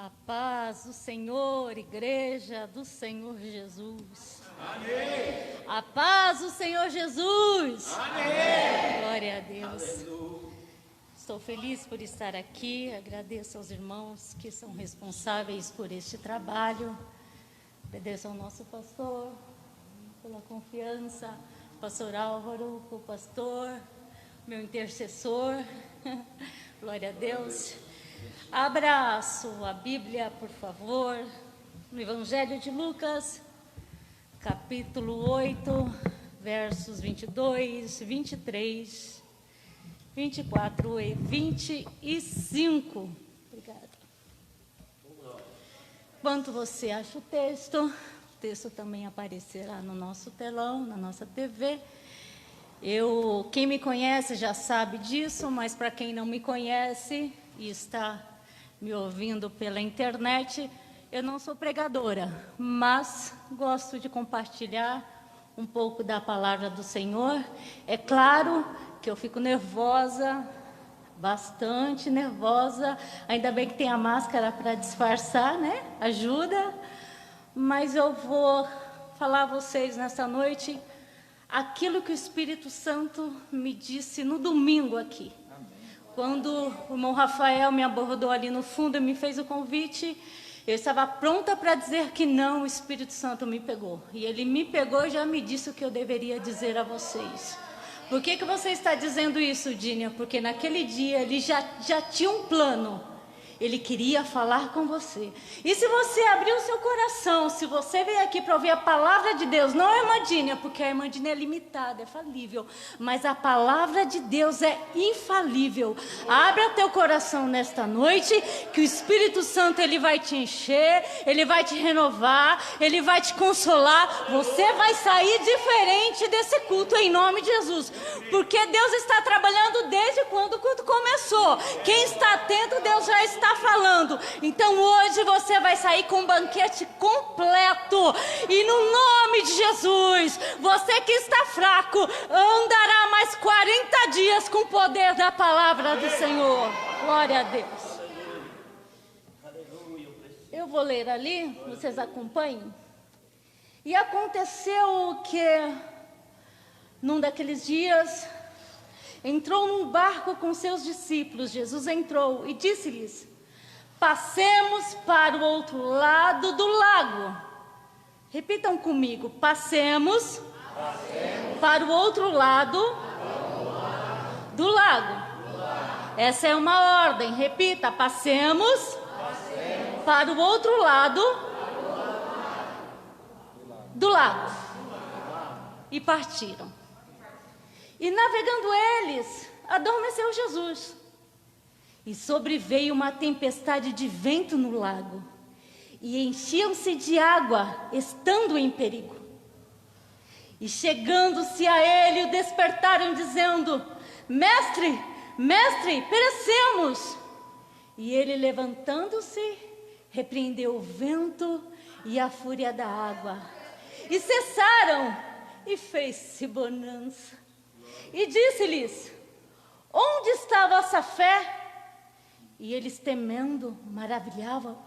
A paz do Senhor, igreja do Senhor Jesus. Amém. A paz do Senhor Jesus. Amém. Glória a Deus. Aleluia. Estou feliz por estar aqui. Agradeço aos irmãos que são responsáveis por este trabalho. Agradeço ao nosso pastor pela confiança, pastor Álvaro, o pastor, meu intercessor. Glória a Deus. Abra a Bíblia, por favor, no Evangelho de Lucas, capítulo 8, versos 22, 23, 24 e 25. Obrigada. Enquanto você acha o texto também aparecerá no nosso telão, na nossa TV. Quem me conhece já sabe disso, mas para quem não me conhece e está me ouvindo pela internet, eu não sou pregadora, mas gosto de compartilhar um pouco da palavra do Senhor. É claro que eu fico nervosa, bastante nervosa, ainda bem que tem a máscara para disfarçar, né? Ajuda. Mas eu vou falar a vocês nessa noite aquilo que o Espírito Santo me disse no domingo aqui. Quando o irmão Rafael me abordou ali no fundo e me fez o convite, eu estava pronta para dizer que não, o Espírito Santo me pegou. E ele me pegou e já me disse o que eu deveria dizer a vocês. Por que você está dizendo isso, Dínia? Porque naquele dia ele já tinha um plano. Ele queria falar com você. E se você abrir o seu coração, se você veio aqui para ouvir a palavra de Deus, não é irmã Dínia, porque a irmã Dínia é limitada, é falível, mas a palavra de Deus é infalível. Abra teu coração nesta noite, que o Espírito Santo ele vai te encher, ele vai te renovar, ele vai te consolar. Você vai sair diferente desse culto em nome de Jesus, porque Deus está trabalhando desde quando o culto começou. Quem está atento, Deus já está falando. Então hoje você vai sair com um banquete completo. E no nome de Jesus, você que está fraco, andará mais 40 dias com o poder da palavra do Senhor. Glória a Deus. Eu vou ler ali, vocês acompanhem. E aconteceu que num daqueles dias entrou num barco com seus discípulos. Jesus entrou e disse-lhes: passemos para o outro lado do lago. Repitam comigo: passemos para o outro lado do lago. Essa é uma ordem. Repita: passemos para o outro lado do lago. E partiram. E navegando eles, adormeceu Jesus. E sobreveio uma tempestade de vento no lago, e enchiam-se de água, estando em perigo. E chegando-se a ele, o despertaram, dizendo: Mestre, mestre, perecemos. E ele, levantando-se, repreendeu o vento e a fúria da água, e cessaram, e fez-se bonança. E disse-lhes: onde está a vossa fé? E eles, temendo,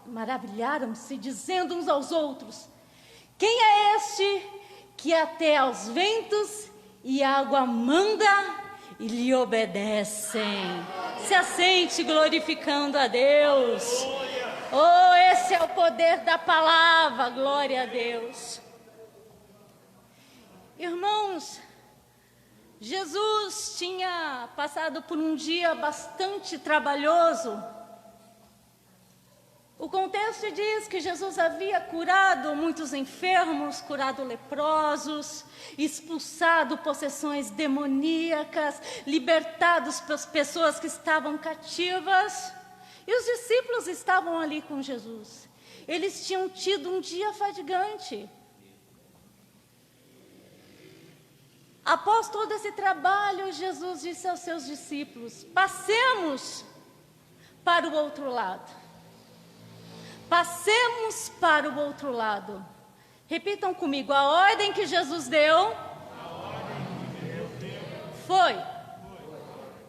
maravilharam-se, dizendo uns aos outros: quem é este que até aos ventos e água manda e lhe obedecem? Se assente glorificando a Deus. Oh, esse é o poder da palavra. Glória a Deus. Irmãos, Jesus tinha passado por um dia bastante trabalhoso. O contexto diz que Jesus havia curado muitos enfermos, curado leprosos, expulsado possessões demoníacas, libertado as pessoas que estavam cativas. E os discípulos estavam ali com Jesus. Eles tinham tido um dia fadigante. Após todo esse trabalho, Jesus disse aos seus discípulos: passemos para o outro lado. Passemos para o outro lado. Repitam comigo: a ordem que Jesus deu foi: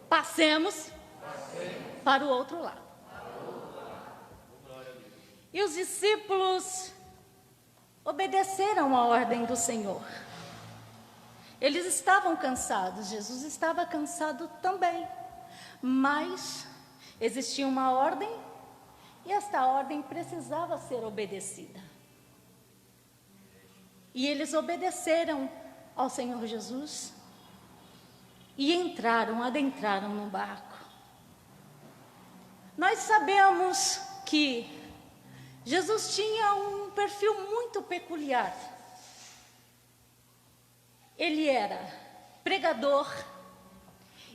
passemos para o outro lado. E os discípulos obedeceram à ordem do Senhor. Eles estavam cansados, Jesus estava cansado também. Mas existia uma ordem e esta ordem precisava ser obedecida. E eles obedeceram ao Senhor Jesus e adentraram no barco. Nós sabemos que Jesus tinha um perfil muito peculiar. Ele era pregador,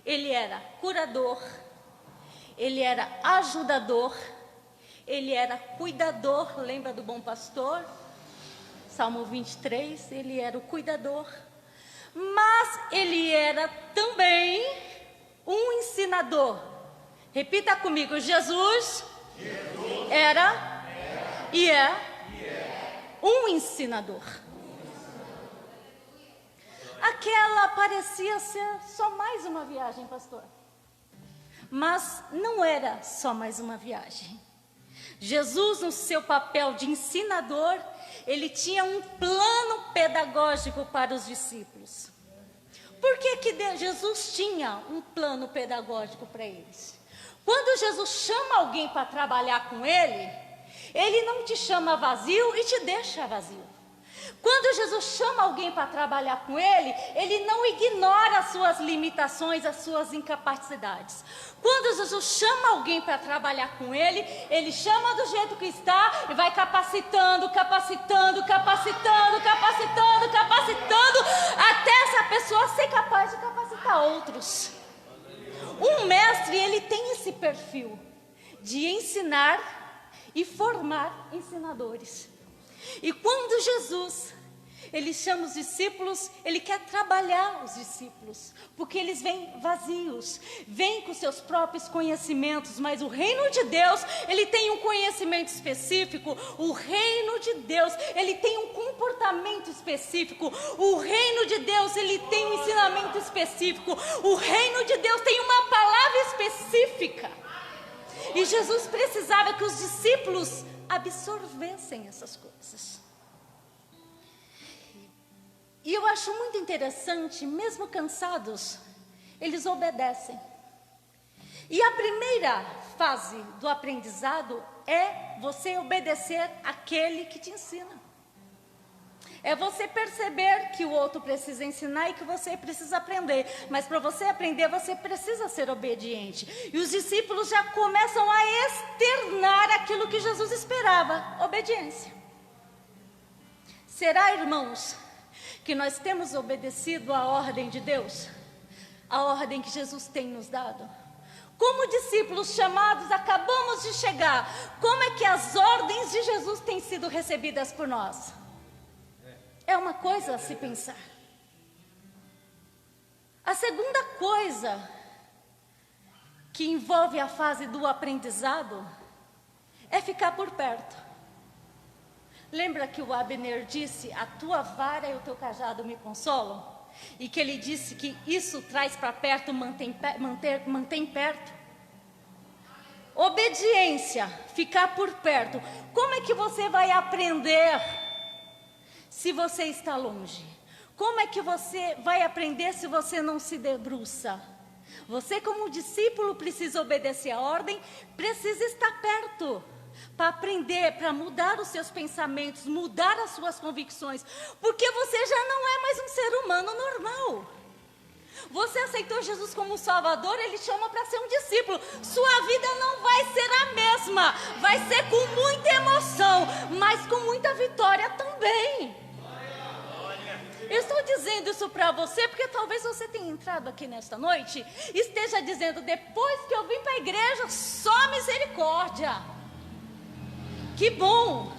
ele era curador, ele era ajudador, ele era cuidador. Lembra do bom pastor? Salmo 23, ele era o cuidador. Mas ele era também um ensinador. Repita comigo, Jesus era e é um ensinador. Aquela parecia ser só mais uma viagem, pastor. Mas não era só mais uma viagem. Jesus, no seu papel de ensinador, ele tinha um plano pedagógico para os discípulos. Por que Jesus tinha um plano pedagógico para eles? Quando Jesus chama alguém para trabalhar com ele, ele não te chama vazio e te deixa vazio. Quando Jesus chama alguém para trabalhar com ele, ele não ignora as suas limitações, as suas incapacidades. Quando Jesus chama alguém para trabalhar com ele, ele chama do jeito que está e vai capacitando, capacitando, capacitando, capacitando, capacitando, até essa pessoa ser capaz de capacitar outros. Um mestre, ele tem esse perfil de ensinar e formar ensinadores. E quando Jesus, ele chama os discípulos, ele quer trabalhar os discípulos, porque eles vêm vazios, vêm com seus próprios conhecimentos, mas o reino de Deus, ele tem um conhecimento específico, o reino de Deus, ele tem um comportamento específico, o reino de Deus, ele tem um ensinamento específico, o reino de Deus tem uma palavra específica. E Jesus precisava que os discípulos absorvessem essas coisas. E eu acho muito interessante, mesmo cansados, eles obedecem. E a primeira fase do aprendizado é você obedecer àquele que te ensina. É você perceber que o outro precisa ensinar e que você precisa aprender. Mas para você aprender, você precisa ser obediente. E os discípulos já começam a externar aquilo que Jesus esperava: obediência. Será, irmãos, que nós temos obedecido à ordem de Deus? A ordem que Jesus tem nos dado? Como discípulos chamados, acabamos de chegar. Como é que as ordens de Jesus têm sido recebidas por nós? É uma coisa a se pensar. A segunda coisa que envolve a fase do aprendizado é ficar por perto. Lembra que o Abner disse: a tua vara e o teu cajado me consolam? E que ele disse que isso traz para perto, mantém perto. Obediência, ficar por perto. Como é que você vai aprender se você está longe? Como é que você vai aprender se você não se debruça? Você, como discípulo, precisa obedecer a ordem, precisa estar perto para aprender, para mudar os seus pensamentos, mudar as suas convicções, porque você já não é mais um ser humano normal. Você aceitou Jesus como Salvador, Ele chama para ser um discípulo. Sua vida não vai ser a mesma, vai ser com muita emoção, mas com muita vitória também. Eu estou dizendo isso para você porque talvez você tenha entrado aqui nesta noite e esteja dizendo: depois que eu vim para a igreja, só misericórdia. Que bom!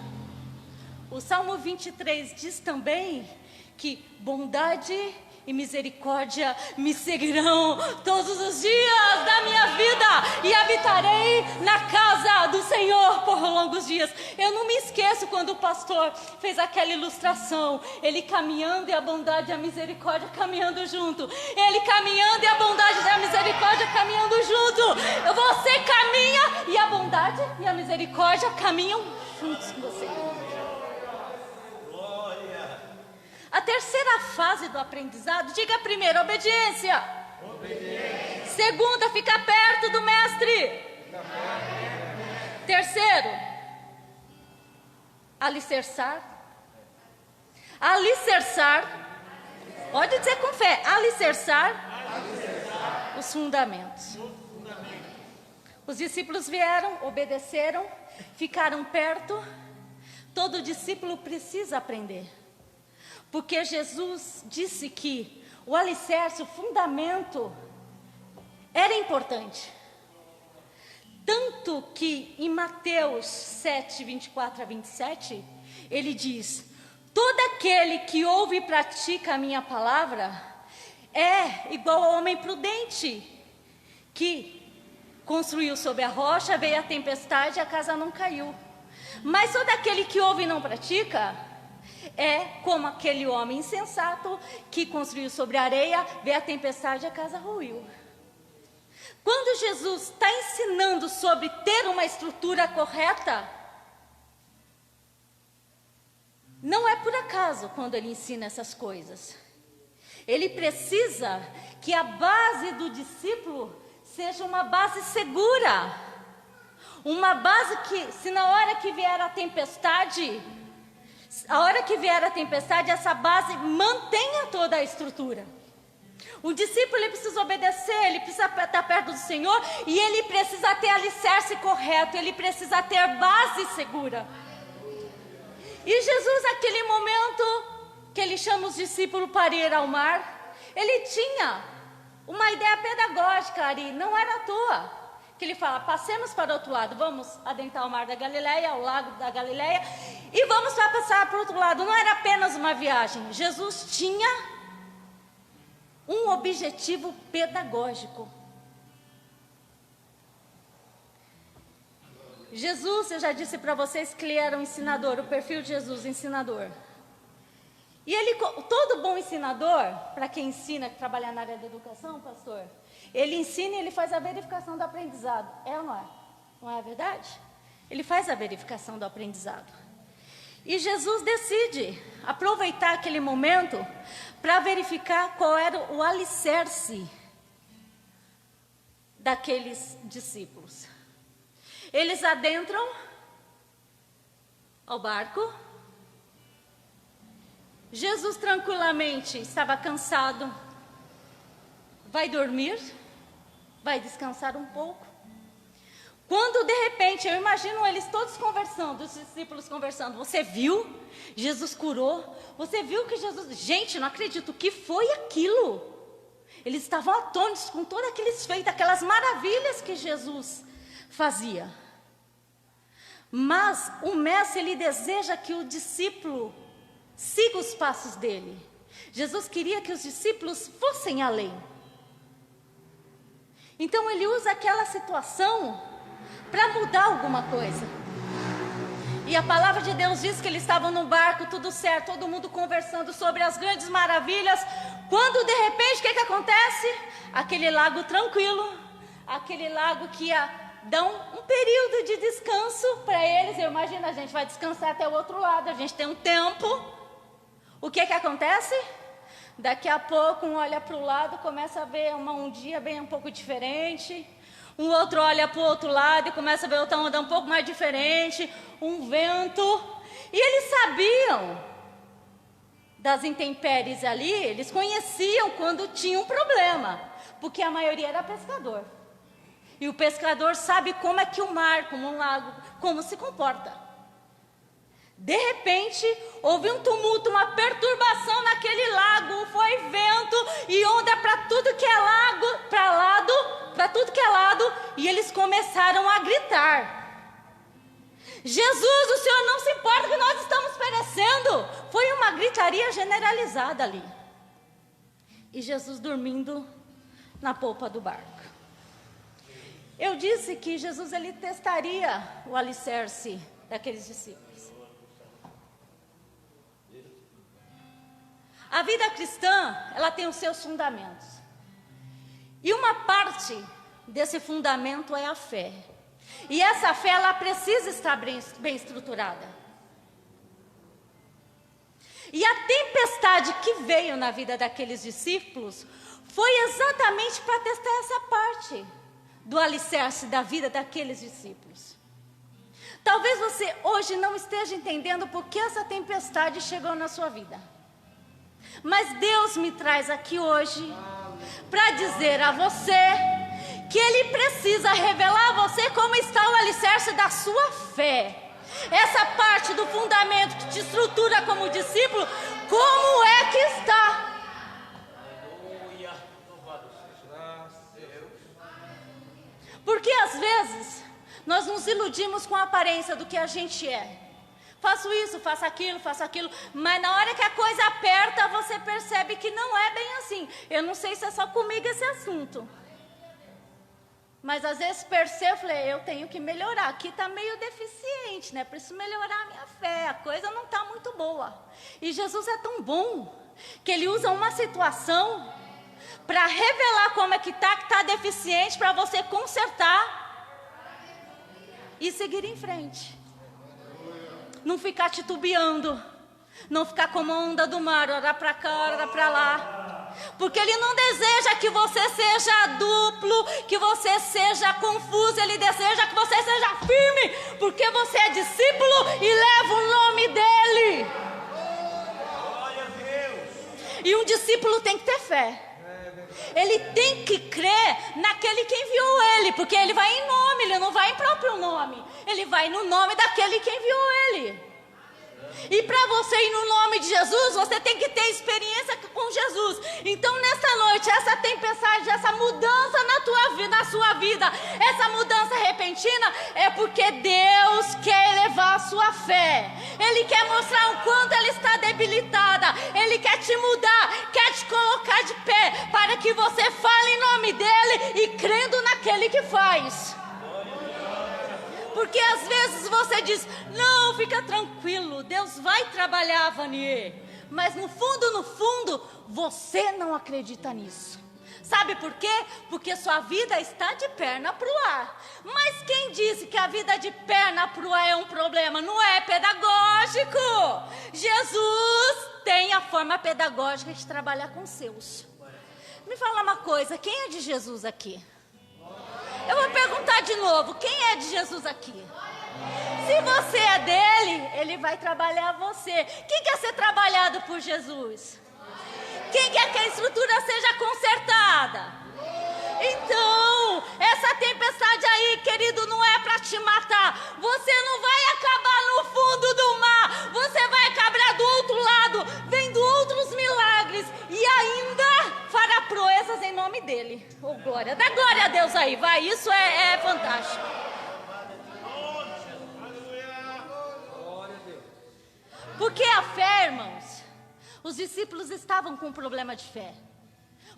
O Salmo 23 diz também que bondade e misericórdia me seguirão todos os dias da minha vida e habitarei na casa do Senhor por longos dias. Eu não me esqueço quando o pastor fez aquela ilustração, ele caminhando e a bondade e a misericórdia caminhando junto, ele caminhando e a bondade e a misericórdia caminhando junto. Você caminha e a bondade bondade e a misericórdia caminham juntos com você. A terceira fase do aprendizado, diga primeiro, obediência. Segunda, ficar perto do mestre. Terceiro, alicerçar. Pode dizer com fé, alicerçar os fundamentos. Os discípulos vieram, obedeceram, ficaram perto. Todo discípulo precisa aprender. Porque Jesus disse que o alicerce, o fundamento, era importante. Tanto que em Mateus 7, 24 a 27, ele diz: todo aquele que ouve e pratica a minha palavra é igual ao homem prudente, que construiu sobre a rocha, veio a tempestade e a casa não caiu. Mas todo aquele que ouve e não pratica é como aquele homem insensato que construiu sobre a areia, veio a tempestade e a casa ruiu. Quando Jesus está ensinando sobre ter uma estrutura correta, não é por acaso quando ele ensina essas coisas. Ele precisa que a base do discípulo seja uma base segura. Uma base que, se na hora que vier a tempestade, essa base mantenha toda a estrutura. O discípulo, ele precisa obedecer, ele precisa estar perto do Senhor e ele precisa ter alicerce correto, ele precisa ter base segura. E Jesus, naquele momento que ele chama os discípulos para ir ao mar, ele tinha uma ideia pedagógica ali, não era à toa. Que ele fala, passemos para o outro lado, vamos adentrar o mar da Galileia, o lago da Galileia, e vamos passar para o outro lado. Não era apenas uma viagem, Jesus tinha um objetivo pedagógico. Jesus, eu já disse para vocês que ele era um ensinador, o perfil de Jesus, ensinador. E ele, todo bom ensinador, para quem ensina, que trabalha na área da educação, pastor, ele ensina e ele faz a verificação do aprendizado. É ou não é? Não é verdade? Ele faz a verificação do aprendizado. E Jesus decide aproveitar aquele momento para verificar qual era o alicerce daqueles discípulos. Eles adentram ao barco. Jesus tranquilamente estava cansado, vai dormir, vai descansar um pouco. Quando de repente, eu imagino eles todos conversando, os discípulos conversando. Você viu? Jesus curou. Você viu que Jesus... Gente, não acredito, o que foi aquilo? Eles estavam atônitos com todos aqueles feitos, aquelas maravilhas que Jesus fazia. Mas o mestre, ele deseja que o discípulo siga os passos dele. Jesus queria que os discípulos fossem além. Então ele usa aquela situação para mudar alguma coisa. E a palavra de Deus diz que eles estavam no barco, tudo certo, todo mundo conversando sobre as grandes maravilhas, quando de repente, o que acontece? Aquele lago tranquilo, aquele lago que ia dar um período de descanso para eles. Eu imagino, a gente vai descansar até o outro lado, a gente tem um tempo. O que acontece? Daqui a pouco um olha para o lado, começa a ver uma ondinha bem um pouco diferente. Um outro olha para o outro lado e começa a ver outra onda um pouco mais diferente. Um vento. E eles sabiam das intempéries ali, eles conheciam quando tinha um problema. Porque a maioria era pescador. E o pescador sabe como é que o mar, como um lago, como se comporta. De repente, houve um tumulto, uma perturbação naquele lago, foi vento e onda para tudo que é lago, para tudo que é lado, e eles começaram a gritar. Jesus, o Senhor não se importa que nós estamos perecendo. Foi uma gritaria generalizada ali. E Jesus dormindo na polpa do barco. Eu disse que Jesus, ele testaria o alicerce daqueles discípulos. A vida cristã, ela tem os seus fundamentos. E uma parte desse fundamento é a fé. E essa fé, ela precisa estar bem estruturada. E a tempestade que veio na vida daqueles discípulos foi exatamente para testar essa parte do alicerce da vida daqueles discípulos. Talvez você hoje não esteja entendendo por que essa tempestade chegou na sua vida. Mas Deus me traz aqui hoje para dizer a você que Ele precisa revelar a você como está o alicerce da sua fé. Essa parte do fundamento que te estrutura como discípulo, como é que está? Porque às vezes nós nos iludimos com a aparência do que a gente é. Faço isso, faço aquilo, mas na hora que a coisa aperta, você percebe que não é bem assim. Eu não sei se é só comigo esse assunto. Mas às vezes percebo, falei, eu tenho que melhorar. Aqui está meio deficiente, né? Preciso melhorar a minha fé, a coisa não está muito boa. E Jesus é tão bom, que Ele usa uma situação para revelar como é que está deficiente, para você consertar e seguir em frente. Não ficar titubeando, não ficar como a onda do mar, ora para cá, ora para lá. Porque Ele não deseja que você seja duplo, que você seja confuso. Ele deseja que você seja firme, porque você é discípulo e leva o nome dEle. Glória a Deus. E um discípulo tem que ter fé. Ele tem que crer naquele que enviou ele, porque ele vai em nome, ele não vai em próprio nome. Ele vai no nome daquele que enviou ele. E para você ir no nome de Jesus, você tem que ter experiência com Jesus. Então nessa noite, essa tempestade, essa mudança na sua vida, essa mudança repentina, é porque Deus quer elevar a sua fé. Ele quer mostrar o quanto ela está debilitada. Ele quer te mudar, quer te colocar de pé, para que você fale em nome dEle e crendo naquele que faz. Porque às vezes você diz, não, fica tranquilo, Deus vai trabalhar, Vanier. Mas no fundo, você não acredita nisso. Sabe por quê? Porque sua vida está de perna para o ar. Mas quem disse que a vida de perna para o ar é um problema? Não é pedagógico. Jesus tem a forma pedagógica de trabalhar com os seus. Me fala uma coisa, quem é de Jesus aqui? Eu vou perguntar de novo, quem é de Jesus aqui? Se você é dele, ele vai trabalhar você. Quem quer ser trabalhado por Jesus? Quem quer que a estrutura seja consertada? Então, essa tempestade aí, querido, não é para te matar. Você não vai acabar no fundo do mar. Você vai acabar do outro lado, vendo outros milagres. E ainda fará proezas em nome dele. Oh, glória. Dá glória a Deus aí, vai. Isso é fantástico. Porque a fé, irmãos, os discípulos estavam com um problema de fé.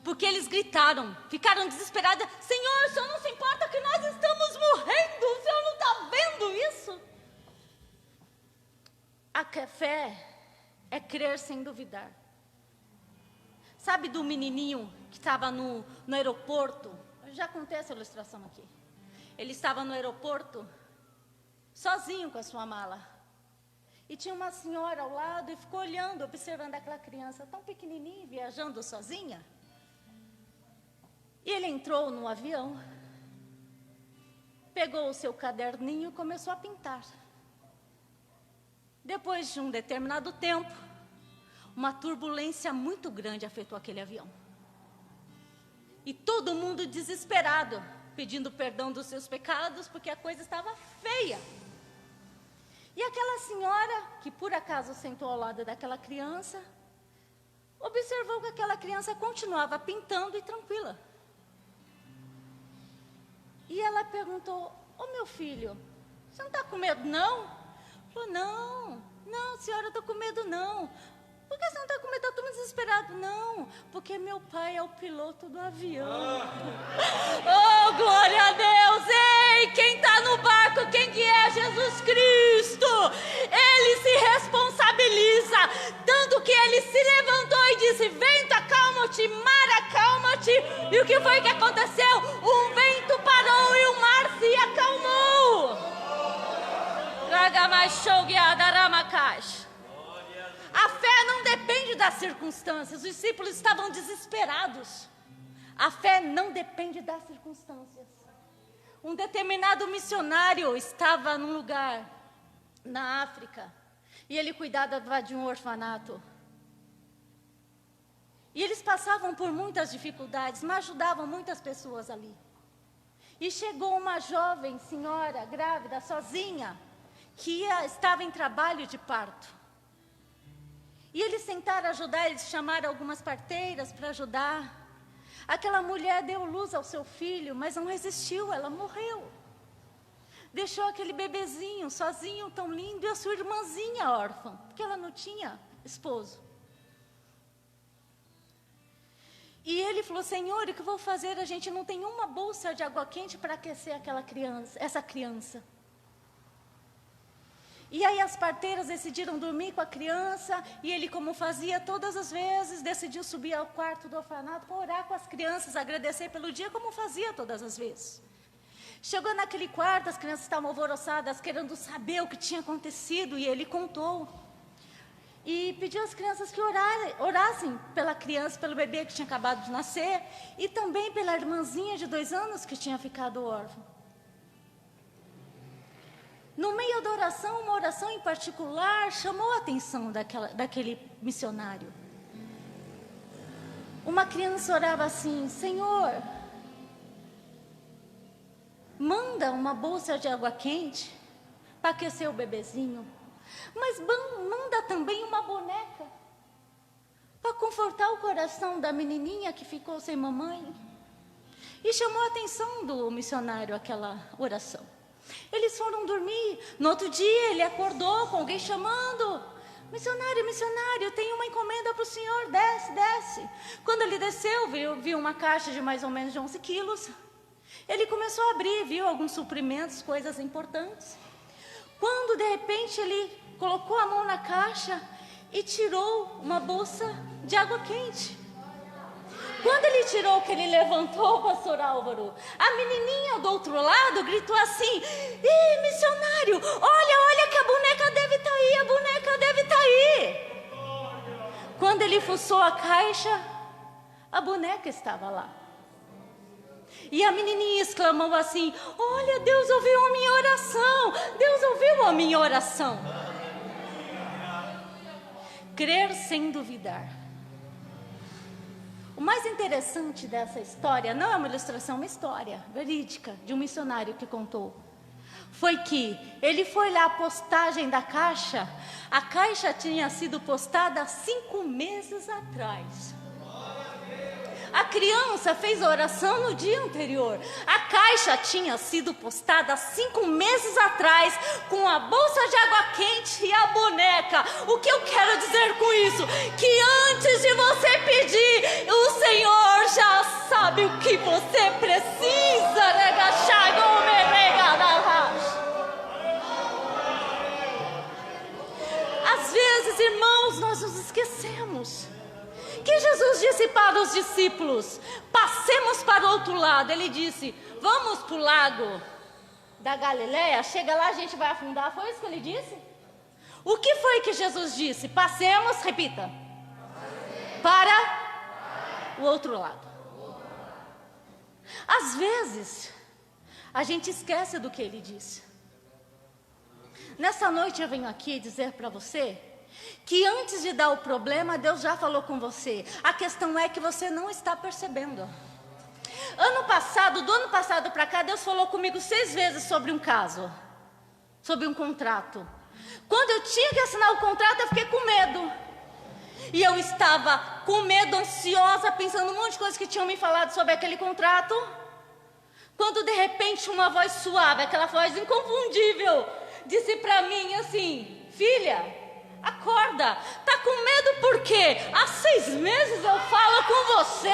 Porque eles gritaram, ficaram desesperados. Senhor, o Senhor não se importa que nós estamos morrendo? O Senhor não está vendo isso? A fé é crer sem duvidar. Sabe do menininho que estava no aeroporto? Eu já contei essa ilustração aqui. Ele estava no aeroporto, sozinho com a sua mala. E tinha uma senhora ao lado e ficou olhando, observando aquela criança tão pequenininha, viajando sozinha. E ele entrou no avião, pegou o seu caderninho e começou a pintar. Depois de um determinado tempo, uma turbulência muito grande afetou aquele avião. E todo mundo desesperado, pedindo perdão dos seus pecados, porque a coisa estava feia. E aquela senhora, que por acaso sentou ao lado daquela criança, observou que aquela criança continuava pintando e tranquila. E ela perguntou, ô meu filho, você não está com medo não? Falou, não senhora, eu estou com medo não. Por que você não está com medo? Eu estou desesperado. Não, porque meu pai é o piloto do avião. Oh, glória a Deus! Ei, quem está no barco, quem que é? Jesus Cristo! Ele se responsabiliza, tanto que ele se levantou e disse, vento, acalma-te, mar, acalma-te. E o que foi que aconteceu? Um vento parou e o mar se acalmou. A fé não depende das circunstâncias. Os discípulos estavam desesperados. A fé não depende das circunstâncias. Um determinado missionário estava num lugar na África e ele cuidava de um orfanato. E eles passavam por muitas dificuldades, mas ajudavam muitas pessoas ali. E chegou uma jovem senhora grávida, sozinha, que estava em trabalho de parto. E eles tentaram ajudar, eles chamaram algumas parteiras para ajudar. Aquela mulher deu luz ao seu filho, mas não resistiu, ela morreu. Deixou aquele bebezinho sozinho, tão lindo, e a sua irmãzinha órfã, porque ela não tinha esposo. E ele falou: Senhor, o que eu vou fazer? A gente não tem uma bolsa de água quente para aquecer essa criança. E aí as parteiras decidiram dormir com a criança, e ele, como fazia todas as vezes, decidiu subir ao quarto do orfanato para orar com as crianças, agradecer pelo dia, como fazia todas as vezes. Chegou naquele quarto, as crianças estavam alvoroçadas, querendo saber o que tinha acontecido, e ele contou. E pediu às crianças que orassem pela criança, pelo bebê que tinha acabado de nascer, e também pela irmãzinha de 2 anos que tinha ficado órfã. No meio da oração, uma oração em particular chamou a atenção daquele missionário. Uma criança orava assim: Senhor, manda uma bolsa de água quente para aquecer o bebezinho, mas manda também uma boneca para confortar o coração da menininha que ficou sem mamãe. E chamou a atenção do missionário aquela oração. Eles foram dormir. No outro dia ele acordou com alguém chamando: missionário, missionário, tem uma encomenda para o senhor, desce, desce. Quando ele desceu, viu uma caixa de mais ou menos de 11 quilos. Ele começou a abrir, viu alguns suprimentos, coisas importantes. Quando de repente ele colocou a mão na caixa e tirou uma bolsa de água quente. Quando ele tirou, que ele levantou, pastor Álvaro, a menininha do outro lado gritou assim: Ih, missionário, olha que a boneca deve estar aí, a boneca deve estar aí. Quando ele fuçou a caixa, a boneca estava lá. E a menininha exclamou assim: olha, Deus ouviu a minha oração, Deus ouviu a minha oração. Crer sem duvidar. O mais interessante dessa história, não é uma ilustração, é uma história verídica de um missionário que contou, foi que ele foi lá, a postagem da caixa, a caixa tinha sido postada há 5 meses atrás. A criança fez a oração no dia anterior. A caixa tinha sido postada há 5 meses atrás, com a bolsa de água quente e a boneca. O que eu quero dizer com isso? Que antes de você pedir, o Senhor já sabe o que você precisa. Às vezes, irmãos, nós nos esquecemos que Jesus disse para os discípulos: passemos para o outro lado. Ele disse: vamos para o lago da Galileia, chega lá, a gente vai afundar. Foi isso que ele disse? O que foi que Jesus disse? Passemos, repita, para o outro lado. Às vezes a gente esquece do que ele disse. Nessa noite eu venho aqui dizer para você que antes de dar o problema, Deus já falou com você. A questão é que você não está percebendo. Do ano passado para cá, Deus falou comigo 6 vezes sobre um caso, sobre um contrato. Quando eu tinha que assinar o contrato, eu fiquei com medo. E eu estava com medo, ansiosa, pensando um monte de coisas que tinham me falado sobre aquele contrato. Quando de repente uma voz suave, aquela voz inconfundível, disse para mim assim: filha, acorda, tá com medo por quê? Há 6 meses eu falo com você.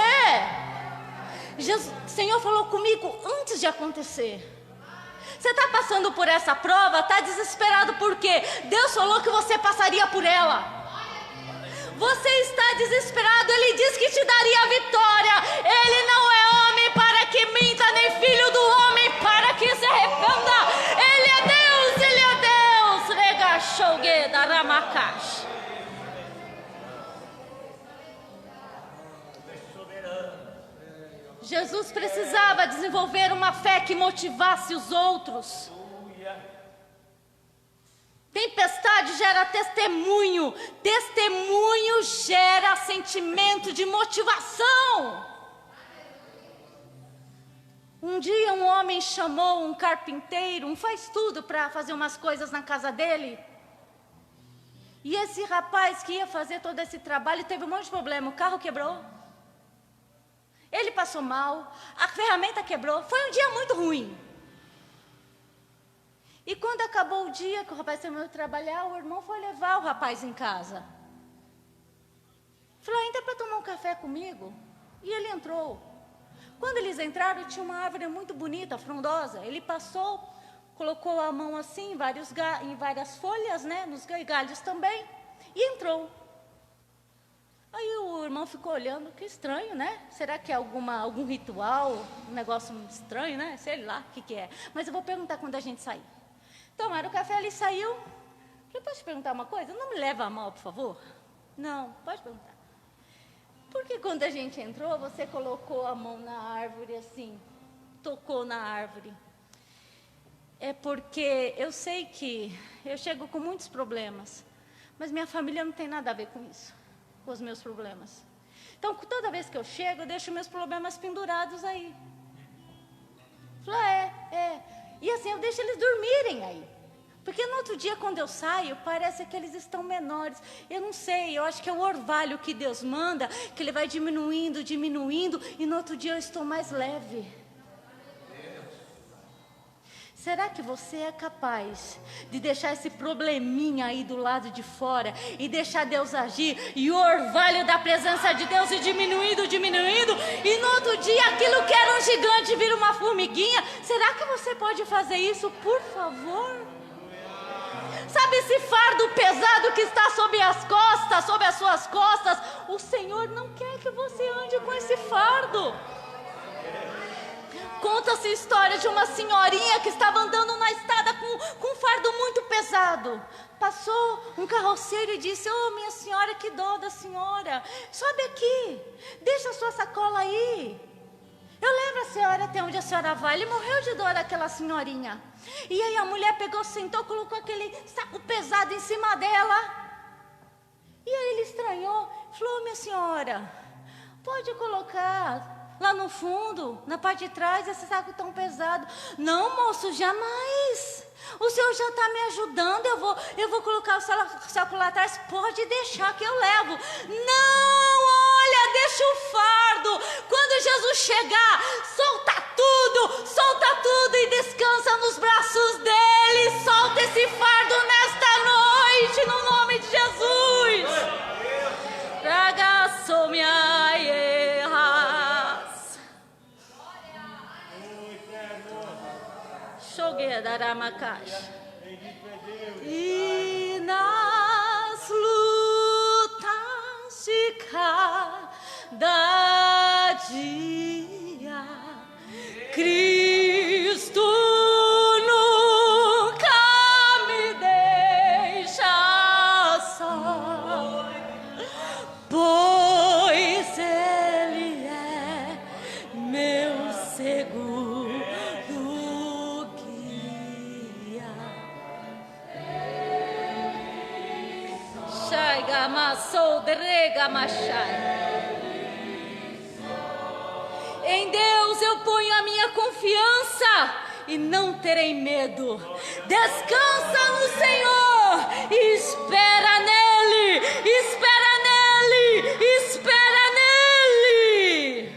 O Senhor falou comigo antes de acontecer. Você está passando por essa prova, está desesperado por quê? Deus falou que você passaria por ela. Você está desesperado, Ele disse que te daria a vitória. Ele não é homem para que minta, nem filho do homem para que se arrependa. Ele é Deus, Ele é Deus. Xogue da Ramakash. Jesus precisava desenvolver uma fé que motivasse os outros. Tempestade gera testemunho. Testemunho gera sentimento de motivação. Um dia um homem chamou um carpinteiro, um faz-tudo, para fazer umas coisas na casa dele. E esse rapaz que ia fazer todo esse trabalho teve um monte de problema. O carro quebrou. Ele passou mal. A ferramenta quebrou. Foi um dia muito ruim. E quando acabou o dia que o rapaz terminou de trabalhar, o irmão foi levar o rapaz em casa. Falou, entra para tomar um café comigo. E ele entrou. Quando eles entraram, tinha uma árvore muito bonita, frondosa. Ele passou, colocou a mão assim, em várias folhas, né, nos galhos também, e entrou. Aí o irmão ficou olhando, que estranho, né? Será que é algum ritual, um negócio estranho, né? Sei lá o que é. Mas eu vou perguntar quando a gente sair. Tomaram o café, ele saiu. Falei, posso te perguntar uma coisa? Não me leva a mal, por favor? Não, pode perguntar. Porque quando a gente entrou, você colocou a mão na árvore assim, tocou na árvore. É porque eu sei que eu chego com muitos problemas, mas minha família não tem nada a ver com isso, com os meus problemas. Então, toda vez que eu chego, eu deixo meus problemas pendurados aí. Falei, E assim, eu deixo eles dormirem aí. Porque no outro dia, quando eu saio, parece que eles estão menores. Eu não sei, eu acho que é o orvalho que Deus manda, que ele vai diminuindo, e no outro dia eu estou mais leve. Será que você é capaz de deixar esse probleminha aí do lado de fora e deixar Deus agir, e o orvalho da presença de Deus ir diminuindo, e no outro dia aquilo que era um gigante vira uma formiguinha? Será que você pode fazer isso, por favor? Sabe esse fardo pesado que está sobre as suas costas? O Senhor não quer que você ande com esse fardo. Conta-se a história de uma senhorinha que estava andando na estrada com um fardo muito pesado. Passou um carroceiro e disse, minha senhora, que dó da senhora. Sobe aqui, deixa a sua sacola aí. Eu levo a senhora até onde a senhora vai. Ele morreu de dor, aquela senhorinha. E aí a mulher pegou, sentou, colocou aquele saco pesado em cima dela. E aí ele estranhou, falou, minha senhora, pode colocar lá no fundo, na parte de trás, esse saco tão pesado. Não, moço, jamais. O senhor já está me ajudando, eu vou colocar o saco lá atrás. Pode deixar que eu levo. Não, olha, deixa o fardo. Quando Jesus chegar, solta tudo e descansa nos braços dele. Solta esse fardo nesta noite, no nome de Jesus. Traga somiaias. Xogue da Ramakash. E nas lutas de cada dia, Cristo nunca me deixa só, pois Ele é meu seguro guia. Shaiga massou derega machai. Em Deus eu ponho a minha confiança e não terei medo. Descansa no Senhor e espera nele, espera nele, espera nele.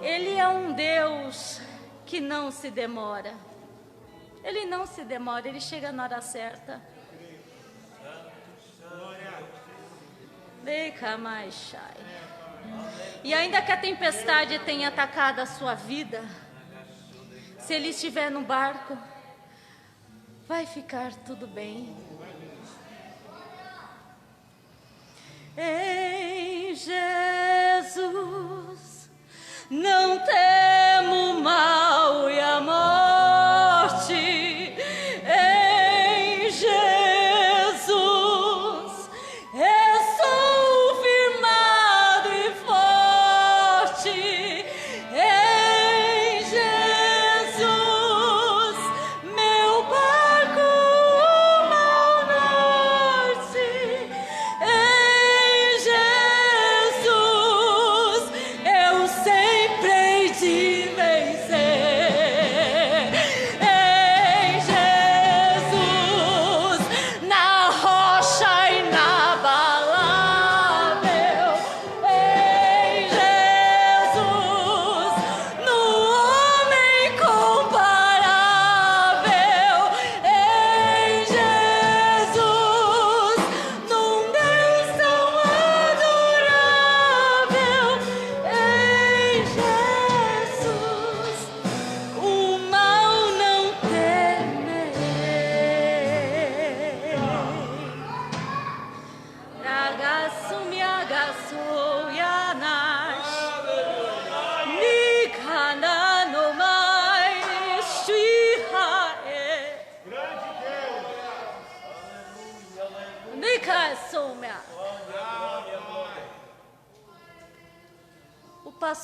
Ele é um Deus que não se demora. Ele não se demora, ele chega na hora certa. Deca mais chai. E ainda que a tempestade tenha atacado a sua vida, se ele estiver no barco, vai ficar tudo bem. Em Jesus não temo mal e a morte. Em Jesus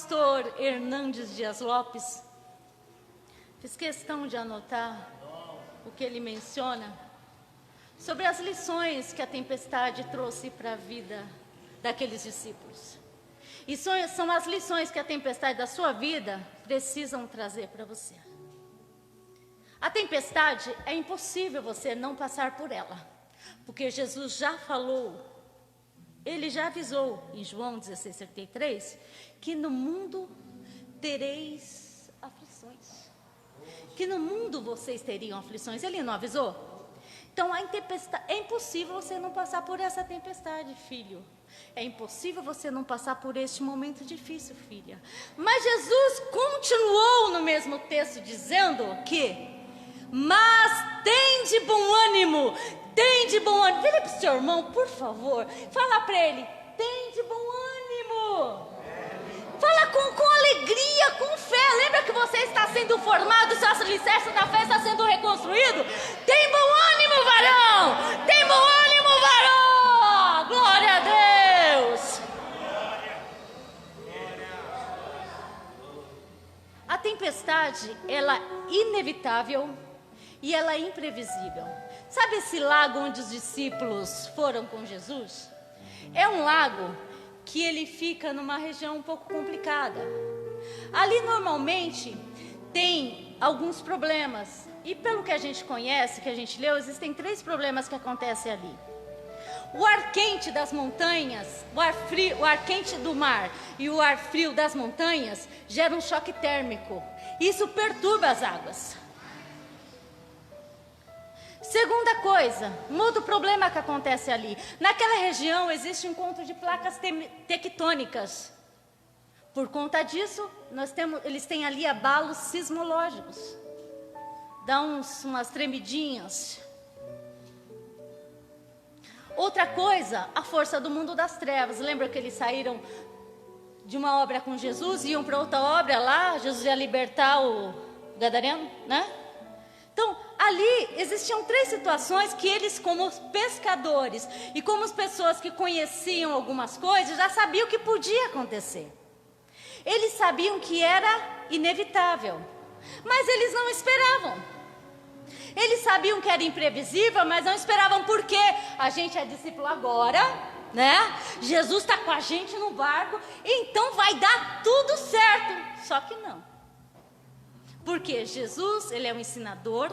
pastor Hernandes Dias Lopes, fiz questão de anotar o que ele menciona sobre as lições que a tempestade trouxe para a vida daqueles discípulos. E são as lições que a tempestade da sua vida precisam trazer para você. A tempestade, é impossível você não passar por ela, porque Jesus já falou, ele já avisou em João 16:33, que no mundo tereis aflições. Que no mundo vocês teriam aflições. Ele não avisou? Então, é impossível você não passar por essa tempestade, filho. É impossível você não passar por este momento difícil, filha. Mas Jesus continuou no mesmo texto dizendo que: mas tende bom ânimo, tende bom ânimo. Vira para o seu irmão, por favor. Fala para ele: tende bom ânimo. Fala com alegria, com fé. Lembra que você está sendo formado, seu alicerce da fé está sendo reconstruído? Tem bom ânimo, varão! Tem bom ânimo, varão! Glória a Deus! A tempestade, ela é inevitável e ela é imprevisível. Sabe esse lago onde os discípulos foram com Jesus? É um lago que ele fica numa região um pouco complicada. Ali normalmente tem alguns problemas. E pelo que a gente conhece, que a gente leu, existem 3 problemas que acontecem ali. O ar quente das montanhas, o ar quente do mar e o ar frio das montanhas geram um choque térmico. Isso perturba as águas. Segunda coisa, um outro problema que acontece ali. Naquela região existe um encontro de placas tectônicas. Por conta disso, eles têm ali abalos sismológicos. Dá umas tremidinhas. Outra coisa, a força do mundo das trevas. Lembra que eles saíram de uma obra com Jesus, iam para outra obra lá, Jesus ia libertar o gadareno, né? Então, ali existiam 3 situações que eles, como pescadores e como as pessoas que conheciam algumas coisas, já sabiam que podia acontecer. Eles sabiam que era inevitável, mas eles não esperavam. Eles sabiam que era imprevisível, mas não esperavam, porque a gente é discípulo agora, né? Jesus está com a gente no barco, então vai dar tudo certo. Só que não. Porque Jesus, ele é um ensinador,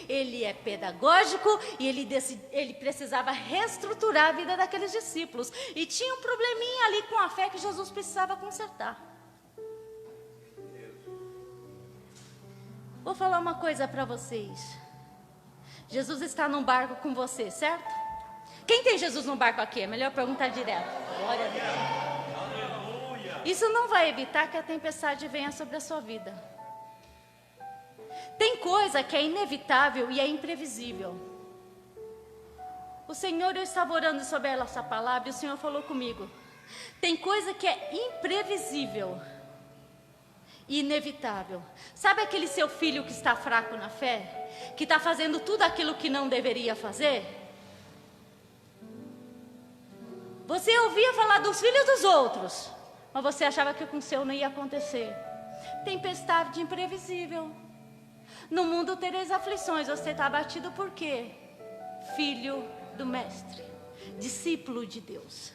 ele é pedagógico e ele precisava reestruturar a vida daqueles discípulos. E tinha um probleminha ali com a fé que Jesus precisava consertar. Vou falar uma coisa para vocês. Jesus está num barco com você, certo? Quem tem Jesus no barco aqui? É melhor perguntar direto. Glória a Deus. Isso não vai evitar que a tempestade venha sobre a sua vida. Tem coisa que é inevitável e é imprevisível. O Senhor, eu estava orando sobre essa palavra e o Senhor falou comigo. Tem coisa que é imprevisível e inevitável. Sabe aquele seu filho que está fraco na fé? Que está fazendo tudo aquilo que não deveria fazer? Você ouvia falar dos filhos dos outros, mas você achava que com o seu não ia acontecer. Tempestade imprevisível. No mundo tereis aflições. Você está abatido por quê? Filho do mestre, discípulo de Deus.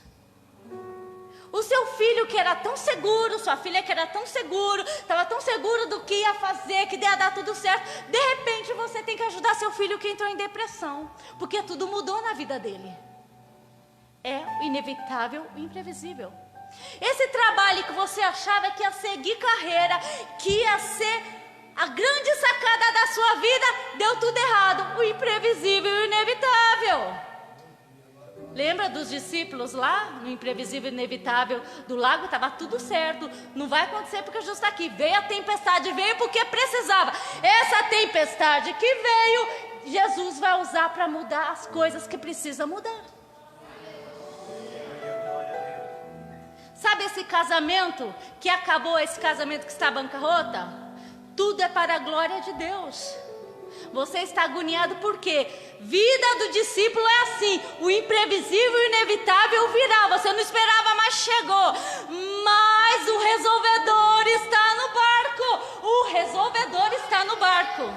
O seu filho que era tão seguro, sua filha que era tão seguro, estava tão seguro do que ia fazer, que ia dar tudo certo. De repente você tem que ajudar seu filho que entrou em depressão, porque tudo mudou na vida dele. É o inevitável, o imprevisível. Esse trabalho que você achava que ia seguir carreira, que ia ser a grande sacada da sua vida, deu tudo errado. O imprevisível e o inevitável. Lembra dos discípulos lá, no imprevisível e inevitável do lago? Estava tudo certo, não vai acontecer porque Jesus está aqui. Veio a tempestade, veio porque precisava. Essa tempestade que veio, Jesus vai usar para mudar as coisas que precisa mudar. Sabe esse casamento que acabou, esse casamento que está bancarrota? Tudo é para a glória de Deus. Você está agoniado por quê? Vida do discípulo é assim. O imprevisível e inevitável virá. Você não esperava, mas chegou. Mas mas o resolvedor está no barco. O resolvedor está no barco.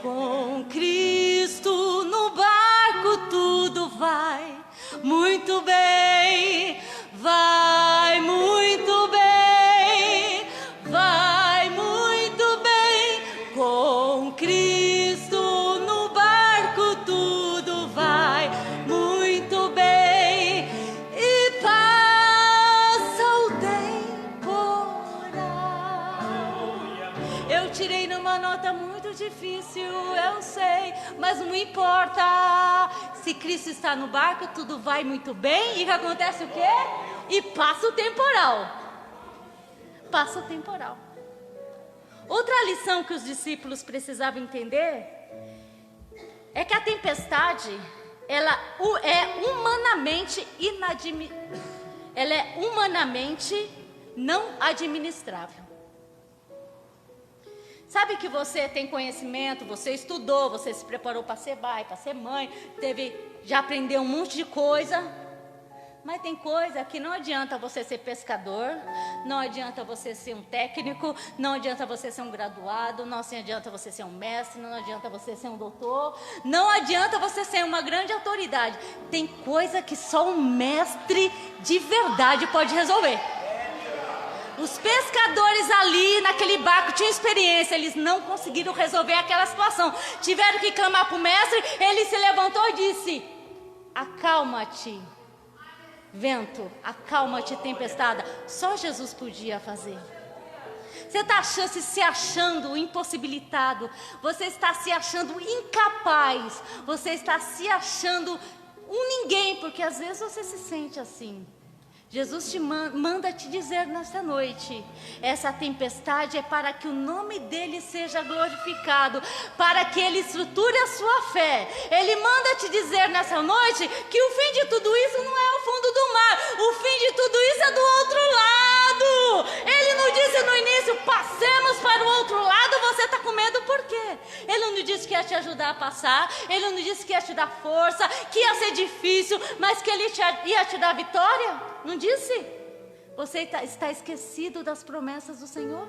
Com Cristo no barco tudo vai muito bem, vai muito bem, vai muito bem. Com Cristo no barco tudo vai muito bem e passa o temporal. Eu tirei numa nota muito difícil, eu sei, mas não importa. Se Cristo está no barco, tudo vai muito bem. E acontece o quê? E passa o temporal. Passa o temporal. Outra lição que os discípulos precisavam entender é que a tempestade, ela é humanamente não administrável. Sabe que você tem conhecimento, você estudou, você se preparou para ser pai, para ser mãe, já aprendeu um monte de coisa, mas tem coisa que não adianta você ser pescador, não adianta você ser um técnico, não adianta você ser um graduado, não adianta você ser um mestre, não adianta você ser um doutor, não adianta você ser uma grande autoridade. Tem coisa que só um mestre de verdade pode resolver. Os pescadores ali naquele barco tinham experiência, eles não conseguiram resolver aquela situação. Tiveram que clamar para o mestre, ele se levantou e disse: acalma-te, vento, acalma-te, tempestade. Só Jesus podia fazer. Você está se achando impossibilitado, você está se achando incapaz, você está se achando um ninguém, porque às vezes você se sente assim. Jesus te manda te dizer nesta noite: essa tempestade é para que o nome dele seja glorificado, para que ele estruture a sua fé. Ele manda te dizer nessa noite que o fim de tudo isso não é o fundo do mar, o fim de tudo isso é do outro lado. Ele não disse no início: passemos para o outro lado. Você está com medo por quê? Ele não disse que ia te ajudar a passar, ele não disse que ia te dar força, que ia ser difícil, mas que ele ia te dar vitória. Não disse? Você está esquecido das promessas do Senhor?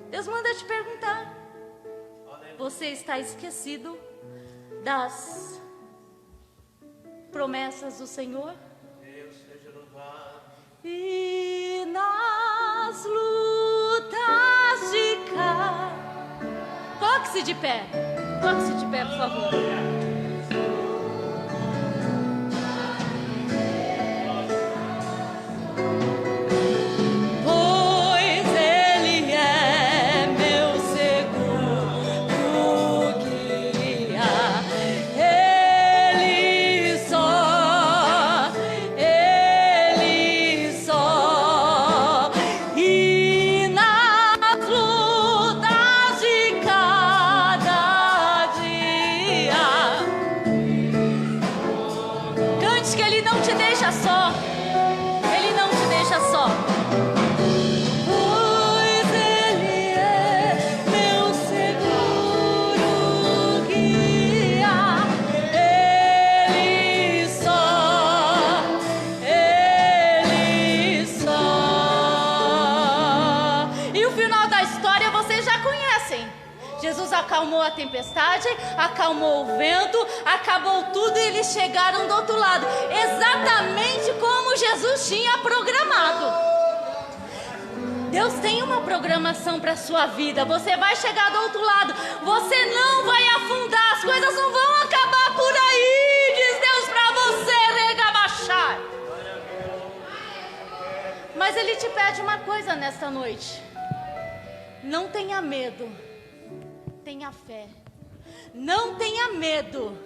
Deus manda te perguntar. Você está esquecido das promessas do Senhor? Deus seja louvado. E nas lutas de cá. Coloque-se de pé. Coloque-se de pé, por favor. Acalmou a tempestade, acalmou o vento, acabou tudo e eles chegaram do outro lado, exatamente como Jesus tinha programado. Deus tem uma programação para a sua vida. Você vai chegar do outro lado, você não vai afundar, as coisas não vão acabar por aí, diz Deus para você, regabachar. Mas Ele te pede uma coisa nesta noite: não tenha medo. Tenha fé. Não tenha medo.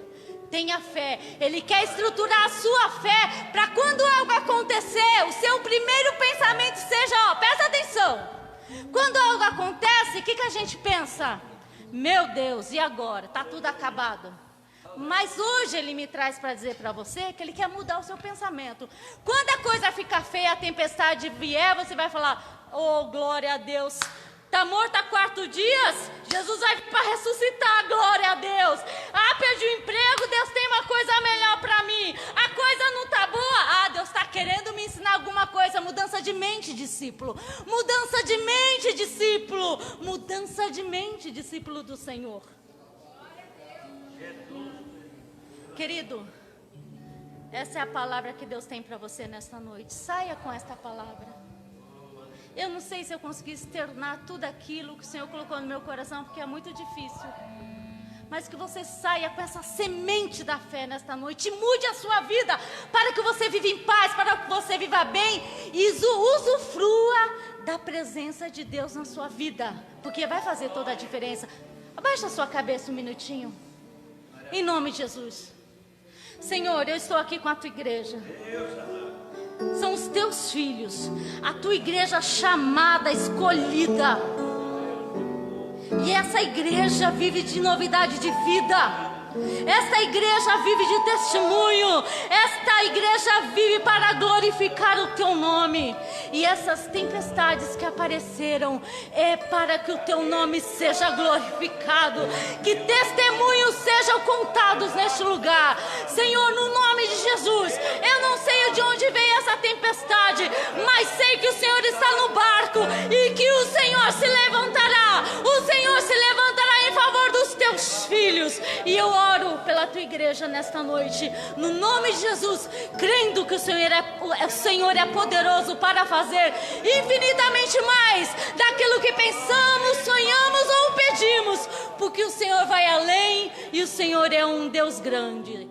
Tenha fé. Ele quer estruturar a sua fé para quando algo acontecer, o seu primeiro pensamento seja, presta atenção. Quando algo acontece, o que a gente pensa? Meu Deus, e agora? Está tudo acabado. Mas hoje Ele me traz para dizer para você que Ele quer mudar o seu pensamento. Quando a coisa ficar feia, a tempestade vier, você vai falar: oh, glória a Deus. Está morto há 4 dias, Jesus vai para ressuscitar, glória a Deus. Ah, perdi o emprego, Deus tem uma coisa melhor para mim. A coisa não está boa, Deus está querendo me ensinar alguma coisa. Mudança de mente, discípulo. Mudança de mente, discípulo. Mudança de mente, discípulo do Senhor. Querido, essa é a palavra que Deus tem para você nesta noite. Saia com esta palavra. Eu não sei se eu consegui externar tudo aquilo que o Senhor colocou no meu coração, porque é muito difícil. Mas que você saia com essa semente da fé nesta noite. Mude a sua vida para que você viva em paz, para que você viva bem. E usufrua da presença de Deus na sua vida, porque vai fazer toda a diferença. Abaixa a sua cabeça um minutinho. Em nome de Jesus. Senhor, eu estou aqui com a tua igreja. São os teus filhos, a tua igreja chamada, escolhida. E essa igreja vive de novidade de vida. Esta igreja vive de testemunho. Esta igreja vive para glorificar o teu nome. E essas tempestades que apareceram é para que o teu nome seja glorificado, que testemunhos sejam contados neste lugar. Senhor, no nome de Jesus, eu não sei de onde veio essa tempestade, mas sei que o Senhor está no barco e que o Senhor se levantará. O Senhor se levantará em favor dos teus filhos. E eu oro pela tua igreja nesta noite, no nome de Jesus, crendo que o Senhor é poderoso para fazer infinitamente mais daquilo que pensamos, sonhamos ou pedimos, porque o Senhor vai além e o Senhor é um Deus grande.